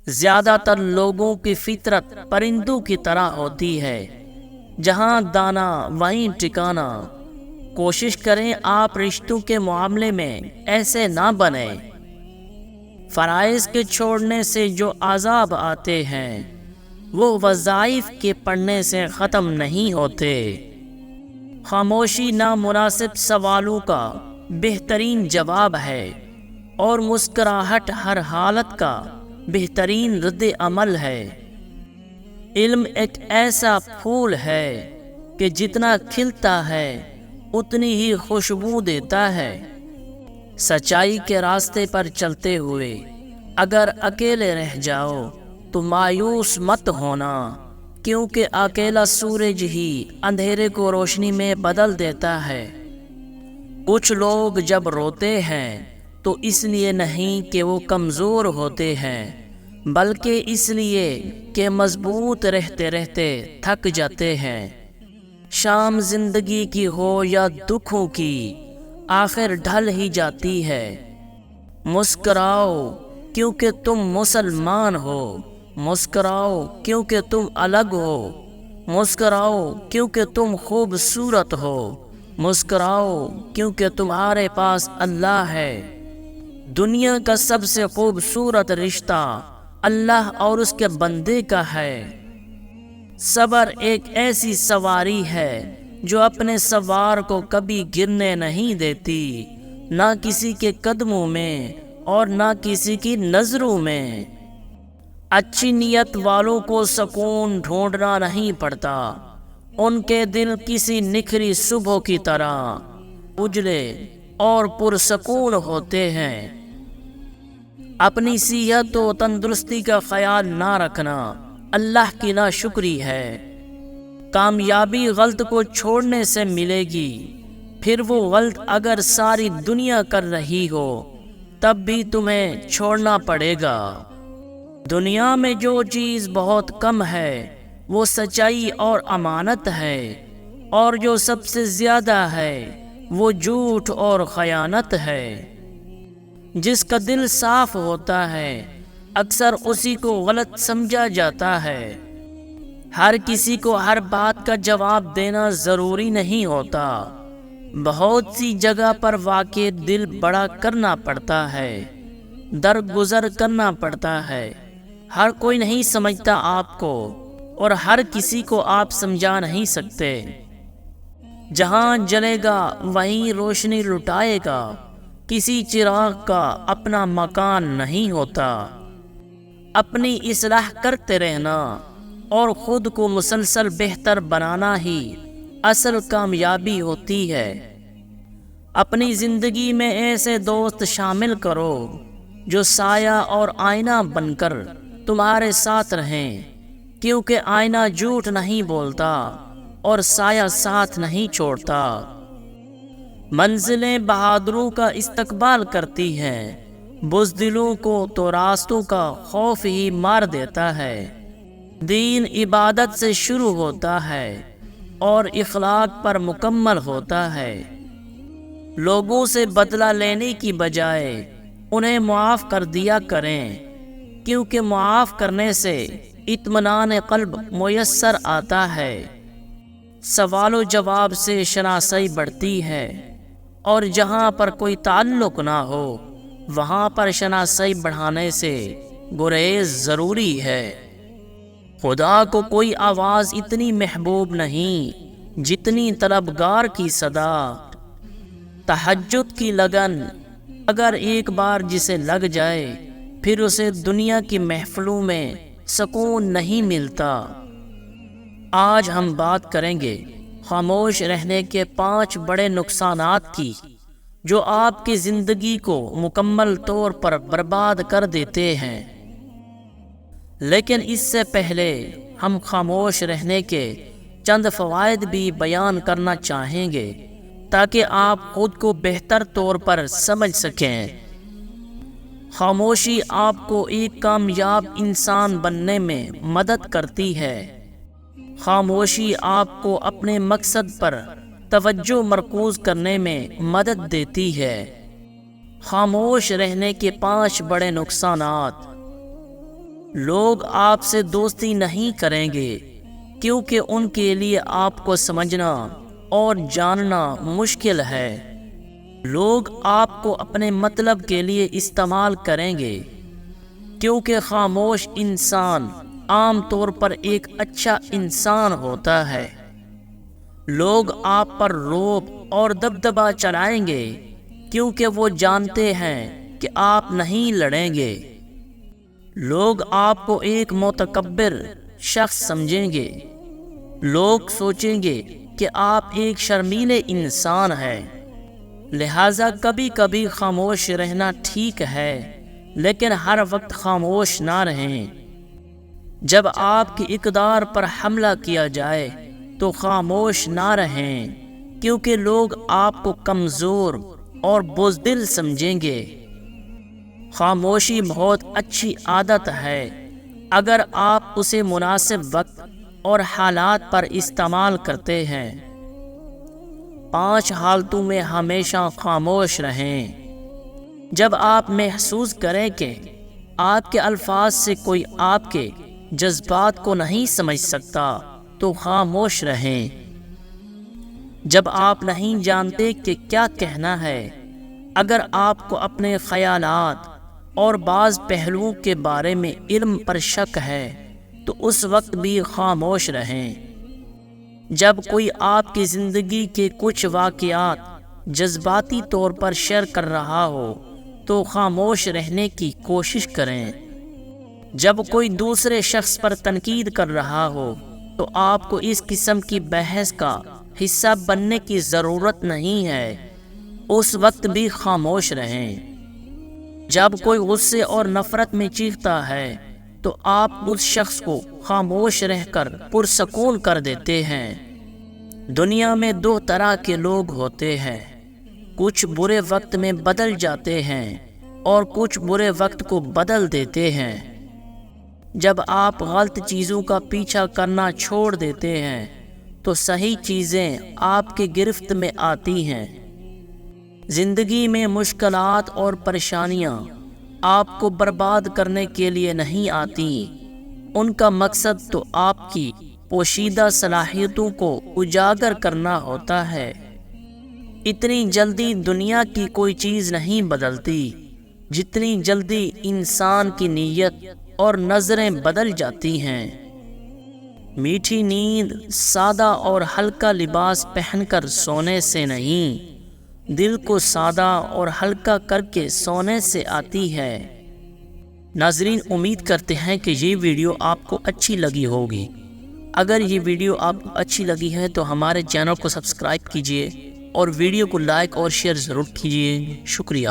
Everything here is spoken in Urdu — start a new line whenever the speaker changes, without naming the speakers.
زیادہ تر لوگوں کی فطرت پرندوں کی طرح ہوتی ہے، جہاں دانا وہیں ٹھکانا۔ کوشش کریں آپ رشتوں کے معاملے میں ایسے نہ بنیں۔ فرائض کے چھوڑنے سے جو عذاب آتے ہیں وہ وظائف کے پڑھنے سے ختم نہیں ہوتے۔ خاموشی نامناسب سوالوں کا بہترین جواب ہے اور مسکراہٹ ہر حالت کا بہترین رد عمل ہے۔ علم ایک ایسا پھول ہے کہ جتنا کھلتا ہے اتنی ہی خوشبو دیتا ہے۔ سچائی کے راستے پر چلتے ہوئے اگر اکیلے رہ جاؤ تو مایوس مت ہونا، کیونکہ اکیلا سورج ہی اندھیرے کو روشنی میں بدل دیتا ہے۔ کچھ لوگ جب روتے ہیں تو اس لیے نہیں کہ وہ کمزور ہوتے ہیں، بلکہ اس لیے کہ مضبوط رہتے رہتے تھک جاتے ہیں۔ شام زندگی کی ہو یا دکھوں کی، آخر ڈھل ہی جاتی ہے۔ مسکراؤ کیونکہ تم مسلمان ہو، مسکراؤ کیونکہ تم الگ ہو، مسکراؤ کیونکہ تم خوبصورت ہو، مسکراؤ کیونکہ تمہارے پاس اللہ ہے۔ دنیا کا سب سے خوبصورت رشتہ اللہ اور اس کے بندے کا ہے۔ صبر ایک ایسی سواری ہے جو اپنے سوار کو کبھی گرنے نہیں دیتی، نہ کسی کے قدموں میں اور نہ کسی کی نظروں میں۔ اچھی نیت والوں کو سکون ڈھونڈنا نہیں پڑتا، ان کے دل کسی نکھری صبح کی طرح اجلے اور پرسکون ہوتے ہیں۔ اپنی صحت و تندرستی کا خیال نہ رکھنا اللہ کی ناشکری ہے۔ کامیابی غلط کو چھوڑنے سے ملے گی، پھر وہ غلط اگر ساری دنیا کر رہی ہو تب بھی تمہیں چھوڑنا پڑے گا۔ دنیا میں جو چیز بہت کم ہے وہ سچائی اور امانت ہے، اور جو سب سے زیادہ ہے وہ جھوٹ اور خیانت ہے۔ جس کا دل صاف ہوتا ہے اکثر اسی کو غلط سمجھا جاتا ہے۔ ہر کسی کو ہر بات کا جواب دینا ضروری نہیں ہوتا۔ بہت سی جگہ پر واقع دل بڑا کرنا پڑتا ہے، درگزر کرنا پڑتا ہے۔ ہر کوئی نہیں سمجھتا آپ کو، اور ہر کسی کو آپ سمجھا نہیں سکتے۔ جہاں جلے گا وہیں روشنی لٹائے گا، کسی چراغ کا اپنا مکان نہیں ہوتا۔ اپنی اصلاح کرتے رہنا اور خود کو مسلسل بہتر بنانا ہی اصل کامیابی ہوتی ہے۔ اپنی زندگی میں ایسے دوست شامل کرو جو سایہ اور آئینہ بن کر تمہارے ساتھ رہیں، کیونکہ آئینہ جھوٹ نہیں بولتا اور سایہ ساتھ نہیں چھوڑتا۔ منزلیں بہادروں کا استقبال کرتی ہیں، بزدلوں کو تو راستوں کا خوف ہی مار دیتا ہے۔ دین عبادت سے شروع ہوتا ہے اور اخلاق پر مکمل ہوتا ہے۔ لوگوں سے بدلہ لینے کی بجائے انہیں معاف کر دیا کریں، کیونکہ معاف کرنے سے اطمینان قلب میسر آتا ہے۔ سوال و جواب سے شناسائی بڑھتی ہے، اور جہاں پر کوئی تعلق نہ ہو وہاں پر شناسائی بڑھانے سے گریز ضروری ہے۔ خدا کو کوئی آواز اتنی محبوب نہیں جتنی طلبگار کی صدا۔ تہجد کی لگن اگر ایک بار جسے لگ جائے پھر اسے دنیا کی محفلوں میں سکون نہیں ملتا۔ آج ہم بات کریں گے خاموش رہنے کے 5 بڑے نقصانات کی، جو آپ کی زندگی کو مکمل طور پر برباد کر دیتے ہیں۔ لیکن اس سے پہلے ہم خاموش رہنے کے چند فوائد بھی بیان کرنا چاہیں گے تاکہ آپ خود کو بہتر طور پر سمجھ سکیں۔ خاموشی آپ کو ایک کامیاب انسان بننے میں مدد کرتی ہے۔ خاموشی آپ کو اپنے مقصد پر توجہ مرکوز کرنے میں مدد دیتی ہے۔ خاموش رہنے کے 5 بڑے نقصانات۔ لوگ آپ سے دوستی نہیں کریں گے کیونکہ ان کے لیے آپ کو سمجھنا اور جاننا مشکل ہے۔ لوگ آپ کو اپنے مطلب کے لیے استعمال کریں گے کیونکہ خاموش انسان عام طور پر ایک اچھا انسان ہوتا ہے۔ لوگ آپ پر رعب اور دبدبا چلائیں گے کیونکہ وہ جانتے ہیں کہ آپ نہیں لڑیں گے۔ لوگ آپ کو ایک متکبر شخص سمجھیں گے۔ لوگ سوچیں گے کہ آپ ایک شرمیلے انسان ہیں، لہذا کبھی کبھی خاموش رہنا ٹھیک ہے، لیکن ہر وقت خاموش نہ رہیں۔ جب آپ کی اقدار پر حملہ کیا جائے تو خاموش نہ رہیں کیونکہ لوگ آپ کو کمزور اور بزدل سمجھیں گے۔ خاموشی بہت اچھی عادت ہے اگر آپ اسے مناسب وقت اور حالات پر استعمال کرتے ہیں۔ 5 حالتوں میں ہمیشہ خاموش رہیں۔ جب آپ محسوس کریں کہ آپ کے الفاظ سے کوئی آپ کے جذبات کو نہیں سمجھ سکتا تو خاموش رہیں۔ جب آپ نہیں جانتے کہ کیا کہنا ہے، اگر آپ کو اپنے خیالات اور بعض پہلوؤں کے بارے میں علم پر شک ہے تو اس وقت بھی خاموش رہیں۔ جب کوئی آپ کی زندگی کے کچھ واقعات جذباتی طور پر شیئر کر رہا ہو تو خاموش رہنے کی کوشش کریں۔ جب کوئی دوسرے شخص پر تنقید کر رہا ہو تو آپ کو اس قسم کی بحث کا حصہ بننے کی ضرورت نہیں ہے، اس وقت بھی خاموش رہیں۔ جب کوئی غصے اور نفرت میں چیختا ہے تو آپ اس شخص کو خاموش رہ کر پرسکون کر دیتے ہیں۔ دنیا میں 2 طرح کے لوگ ہوتے ہیں، کچھ برے وقت میں بدل جاتے ہیں اور کچھ برے وقت کو بدل دیتے ہیں۔ جب آپ غلط چیزوں کا پیچھا کرنا چھوڑ دیتے ہیں تو صحیح چیزیں آپ کے گرفت میں آتی ہیں۔ زندگی میں مشکلات اور پریشانیاں آپ کو برباد کرنے کے لیے نہیں آتی، ان کا مقصد تو آپ کی پوشیدہ صلاحیتوں کو اجاگر کرنا ہوتا ہے۔ اتنی جلدی دنیا کی کوئی چیز نہیں بدلتی جتنی جلدی انسان کی نیت اور نظریں بدل جاتی ہیں۔ میٹھی نیند سادہ اور ہلکا لباس پہن کر سونے سے نہیں، دل کو سادہ اور ہلکا کر کے سونے سے آتی ہے۔ ناظرین، امید کرتے ہیں کہ یہ ویڈیو آپ کو اچھی لگی ہوگی۔ اگر یہ ویڈیو آپ کو اچھی لگی ہے تو ہمارے چینل کو سبسکرائب کیجیے اور ویڈیو کو لائک اور شیئر ضرور کیجیے۔ شکریہ۔